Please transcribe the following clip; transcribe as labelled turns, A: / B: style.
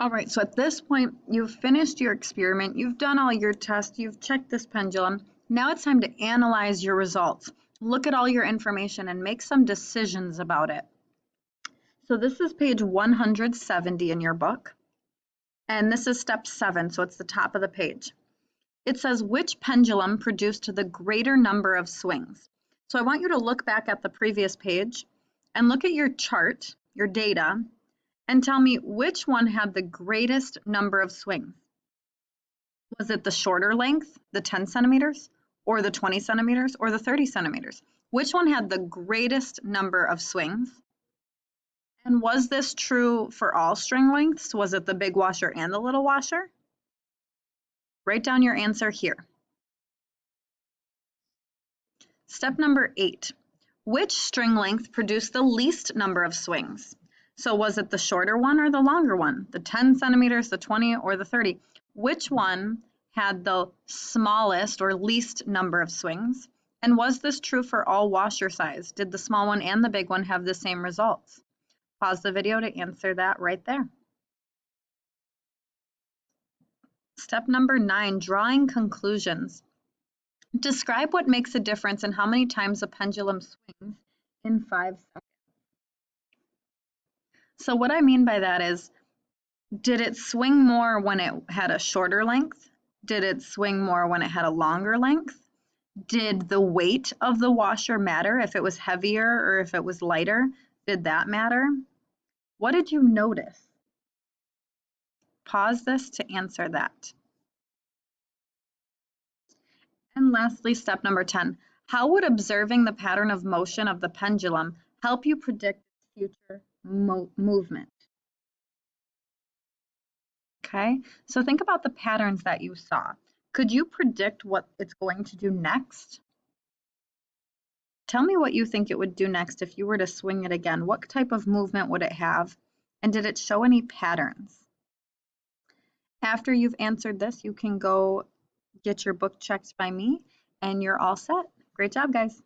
A: All right, so at this point, you've finished your experiment, you've done all your tests, you've checked this pendulum. Now it's time to analyze your results. Look at all your information and make some decisions about it. So this is page 170 in your book, and this is step 7, so it's the top of the page. It says, which pendulum produced the greater number of swings? So I want you to look back at the previous page and look at your chart, your data, and tell me which one had the greatest number of swings. Was it the shorter length, the 10 centimeters, or the 20 centimeters, or the 30 centimeters? Which one had the greatest number of swings? And was this true for all string lengths? Was it the big washer and the little washer? Write down your answer here. Step number 8. Which string length produced the least number of swings? So was it the shorter one or the longer one? The 10 centimeters, the 20, or the 30? Which one had the smallest or least number of swings? And was this true for all washer size? Did the small one and the big one have the same results? Pause the video to answer that right there. Step number 9, drawing conclusions. Describe what makes a difference in how many times a pendulum swings in 5 seconds. So what I mean by that is, did it swing more when it had a shorter length? Did it swing more when it had a longer length? Did the weight of the washer matter? If it was heavier or if it was lighter, did that matter? What did you notice? Pause this to answer that. And lastly, step number 10. How would observing the pattern of motion of the pendulum help you predict future movement? Okay, so think about the patterns that you saw. Could you predict what it's going to do next? Tell me what you think it would do next if you were to swing it again. What type of movement would it have? And did it show any patterns? After you've answered this, you can go get your book checked by me and you're all set. Great job, guys.